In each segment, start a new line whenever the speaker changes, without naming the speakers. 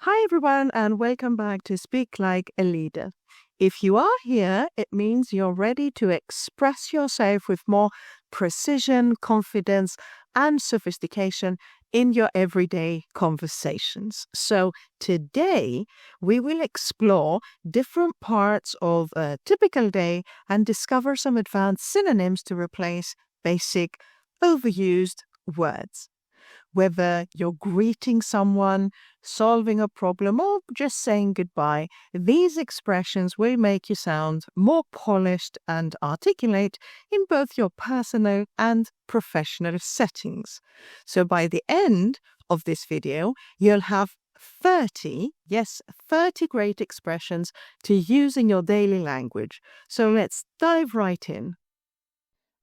Hi everyone and welcome back to Speak Like a Leader. If you are here, it means you're ready to express yourself with more precision, confidence, and sophistication in your everyday conversations. So today we will explore different parts of a typical day and discover some advanced synonyms to replace basic, overused words. Whether you're greeting someone, solving a problem, or just saying goodbye, these expressions will make you sound more polished and articulate in both your personal and professional settings. So by the end of this video, you'll have 30 great expressions to use in your daily language. So let's dive right in.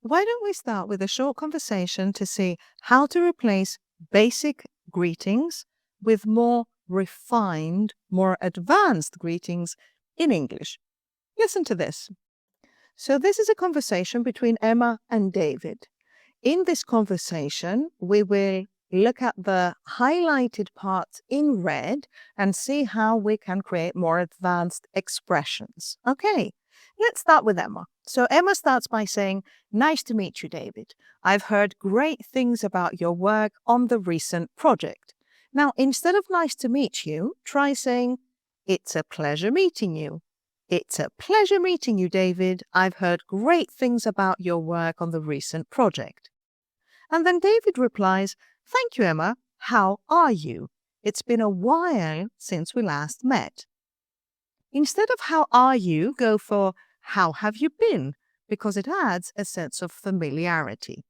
Why don't we start with a short conversation to see how to replace basic greetings with more refined, more advanced greetings in English. Listen to this. So this is a conversation between Emma and David. In this conversation, we will look at the highlighted parts in red and see how we can create more advanced expressions. Okay, let's start with Emma. So Emma starts by saying, "Nice to meet you, David. I've heard great things about your work on the recent project." Now, instead of "nice to meet you," try saying, "It's a pleasure meeting you." "It's a pleasure meeting you, David. I've heard great things about your work on the recent project." And then David replies, "Thank you, Emma. How are you? It's been a while since we last met." Instead of "how are you," go for "how have you been?" because it adds a sense of familiarity.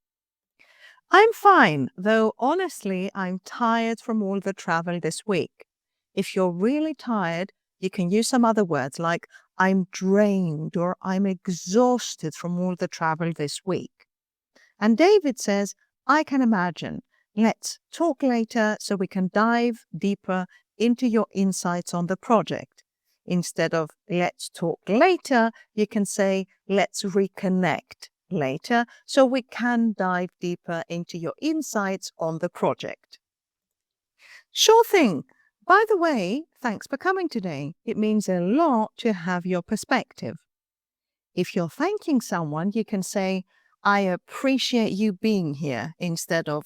"I'm fine, though honestly, I'm tired from all the travel this week." If you're really tired, you can use some other words like "I'm drained" or "I'm exhausted from all the travel this week." And David says, "I can imagine. Let's talk later so we can dive deeper into your insights on the project." Instead of "let's talk later," you can say "let's reconnect later so we can dive deeper into your insights on the project." Sure thing. By the way, thanks for coming today. It means a lot to have your perspective. If you're thanking someone, you can say, "I appreciate you being here," instead of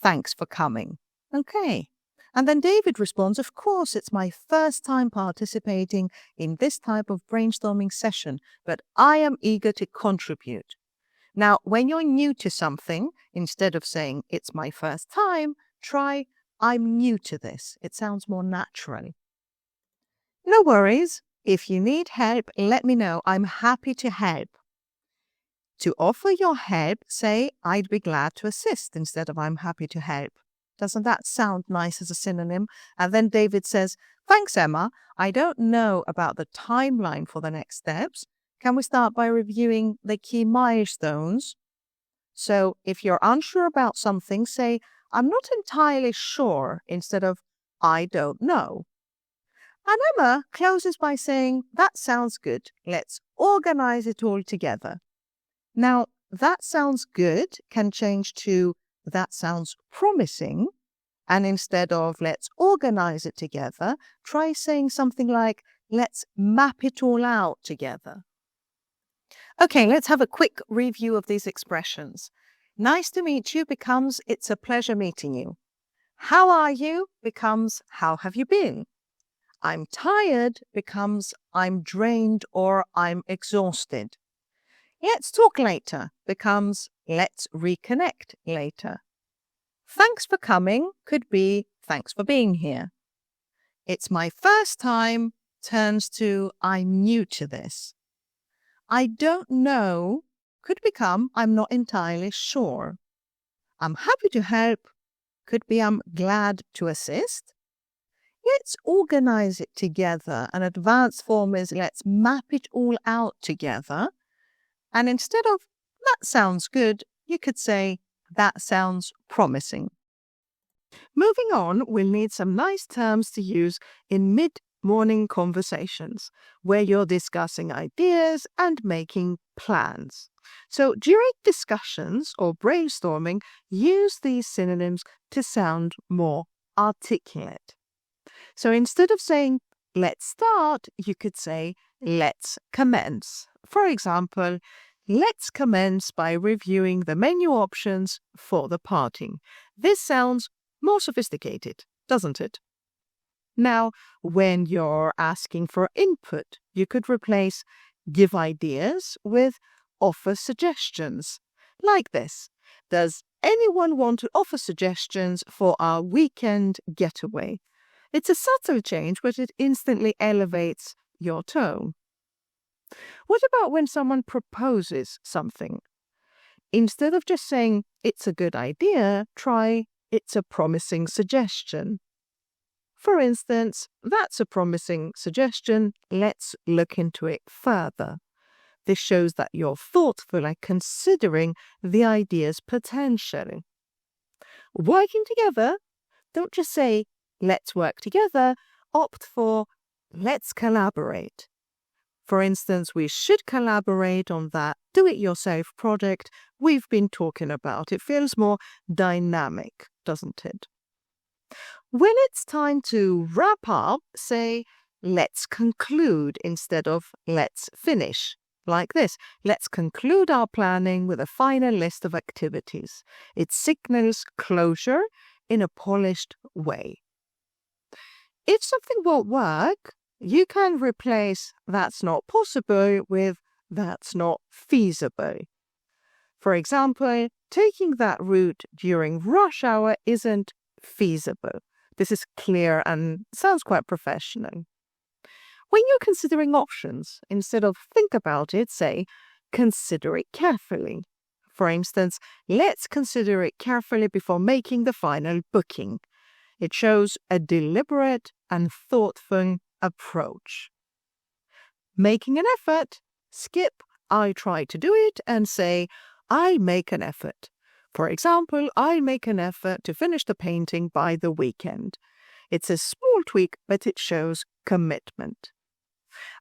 "thanks for coming." Okay. And then David responds, "Of course, it's my first time participating in this type of brainstorming session, but I am eager to contribute." Now, when you're new to something, instead of saying "it's my first time," try "I'm new to this." It sounds more natural. No worries. If you need help, let me know. I'm happy to help. To offer your help, say "I'd be glad to assist" instead of "I'm happy to help." Doesn't that sound nice as a synonym? And then David says, "Thanks, Emma. I don't know about the timeline for the next steps. Can we start by reviewing the key milestones?" So if you're unsure about something, say "I'm not entirely sure" instead of "I don't know." And Emma closes by saying, "That sounds good. Let's organize it all together." Now, "that sounds good" can change to "that sounds promising." And instead of "let's organize it together," try saying something like "let's map it all out together." Okay, let's have a quick review of these expressions. Nice to meet you becomes "it's a pleasure meeting you." How are you becomes "how have you been?" I'm tired becomes "I'm drained" or "I'm exhausted." Let's talk later becomes "let's reconnect later." Thanks for coming could be "thanks for being here." It's my first time turns to "I'm new to this." I don't know could become "I'm not entirely sure." I'm happy to help could be "I'm glad to assist." Let's organize it together. An advanced form is "let's map it all out together." And instead of "that sounds good," you could say "that sounds promising." Moving on, we'll need some nice terms to use in mid-morning conversations where you're discussing ideas and making plans. So during discussions or brainstorming, use these synonyms to sound more articulate. So instead of saying, let's start, you could say, let's commence. For example, let's commence by reviewing the menu options for the party. This sounds more sophisticated, doesn't it? Now, when you're asking for input, you could replace give ideas with offer suggestions. Like this. Does anyone want to offer suggestions for our weekend getaway? It's a subtle change, but it instantly elevates your tone. What about when someone proposes something? Instead of just saying, it's a good idea, try, it's a promising suggestion. For instance, that's a promising suggestion. Let's look into it further. This shows that you're thoughtful and considering the idea's potential. Working together, don't just say, let's work together, opt for, let's collaborate. For instance, we should collaborate on that do-it-yourself project we've been talking about. It feels more dynamic, doesn't it? When it's time to wrap up, say, let's conclude instead of let's finish. Like this, let's conclude our planning with a final list of activities. It signals closure in a polished way. If something won't work, you can replace that's not possible with that's not feasible. For example, taking that route during rush hour isn't feasible. This is clear and sounds quite professional. When you're considering options, instead of think about it, say, consider it carefully. For instance, let's consider it carefully before making the final booking. It shows a deliberate and thoughtful approach. Making an effort, skip I try to do it and say, I make an effort. For example, I make an effort to finish the painting by the weekend. It's a small tweak, but it shows commitment.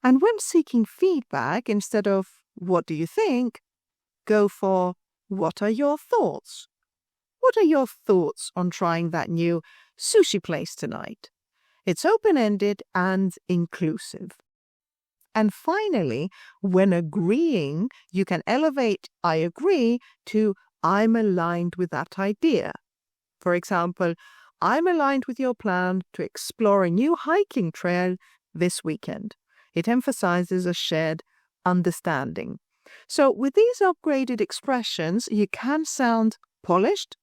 And when seeking feedback, instead of what do you think, go for what are your thoughts? What are your thoughts on trying that new sushi place tonight? It's open-ended and inclusive. And finally, when agreeing, you can elevate I agree to I'm aligned with that idea. For example, I'm aligned with your plan to explore a new hiking trail this weekend. It emphasizes a shared understanding. So with these upgraded expressions, you can sound polished,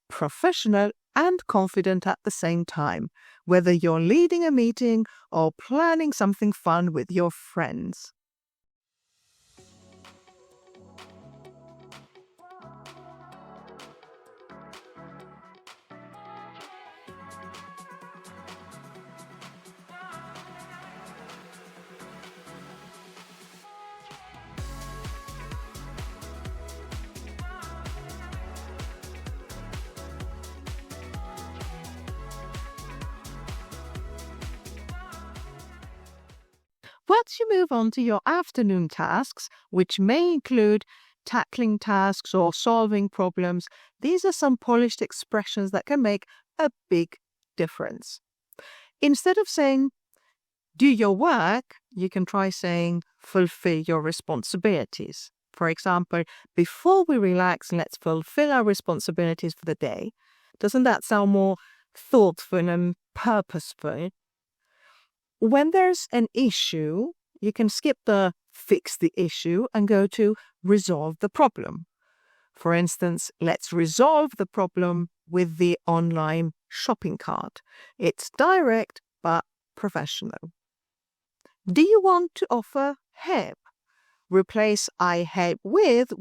professional, and confident at the same time, whether you're leading a meeting or planning something fun with your friends. Once you move on to your afternoon tasks, which may include tackling tasks or solving problems, these are some polished expressions that can make a big difference. Instead of saying, do your work, you can try saying, fulfill your responsibilities. For example, before we relax, let's fulfill our responsibilities for the day. Doesn't that sound more thoughtful and purposeful? When there's an issue, you can skip the fix the issue and go to resolve the problem. For instance, let's resolve the problem with the online shopping cart. It's direct but professional. Do you want to offer help? Replace I help with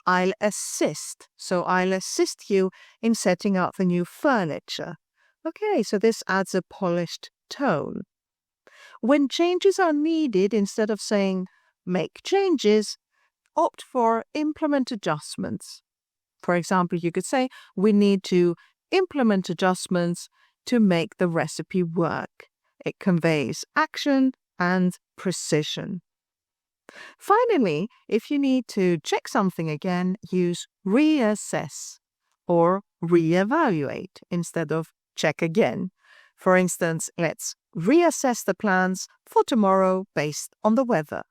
I'll assist. So I'll assist you in setting up the new furniture. Okay, so this adds a polished tone. When changes are needed, instead of saying make changes, opt for implement adjustments. For example, you could say we need to implement adjustments to make the recipe work. It conveys action and precision. Finally, if you need to check something again, use reassess or reevaluate instead of check again. For instance, let's reassess the plans for tomorrow based on the weather.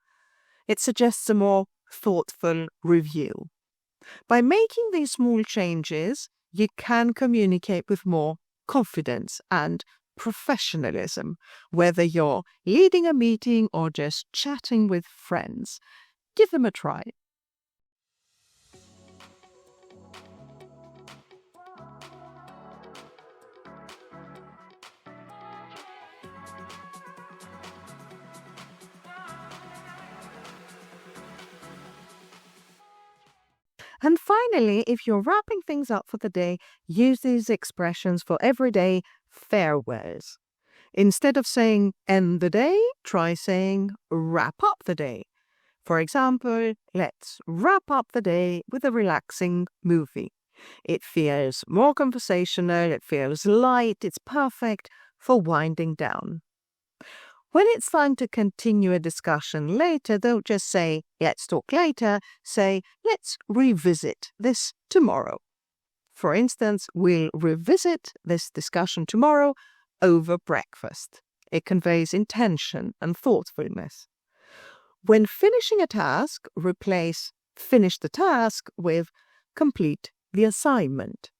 It suggests a more thoughtful review. By making these small changes, you can communicate with more confidence and professionalism, whether you're leading a meeting or just chatting with friends. Give them a try. And finally, if you're wrapping things up for the day, use these expressions for everyday farewells. Instead of saying end the day, try saying wrap up the day. For example, let's wrap up the day with a relaxing movie. It feels more conversational, it feels light, it's perfect for winding down. When it's time to continue a discussion later, don't just say, let's talk later, say, let's revisit this tomorrow. For instance, we'll revisit this discussion tomorrow over breakfast. It conveys intention and thoughtfulness. When finishing a task, replace finish the task with complete the assignment.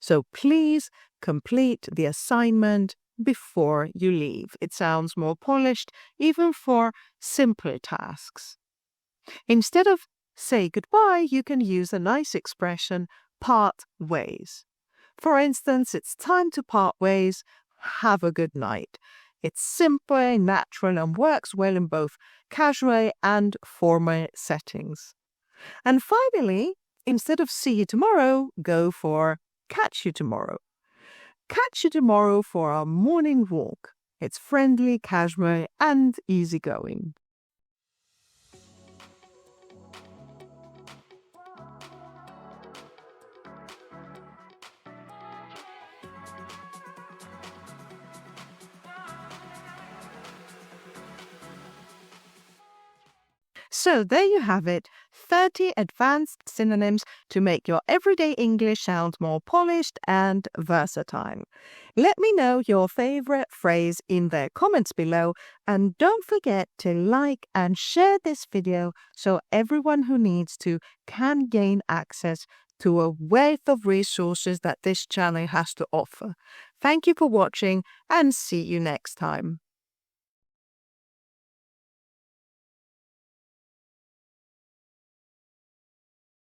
So please complete the assignment before you leave. It sounds more polished even for simple tasks. Instead of say goodbye, you can use a nice expression, part ways. For instance, it's time to part ways. Have a good night. It's simple, natural, and works well in both casual and formal settings. And finally, instead of see you tomorrow, go for catch you tomorrow. Catch you tomorrow for our morning walk. It's friendly, casual, and easygoing. So there you have it, 30 advanced synonyms to make your everyday English sound more polished and versatile. Let me know your favorite phrase in the comments below, and don't forget to like and share this video so everyone who needs to can gain access to a wealth of resources that this channel has to offer. Thank you for watching and see you next time.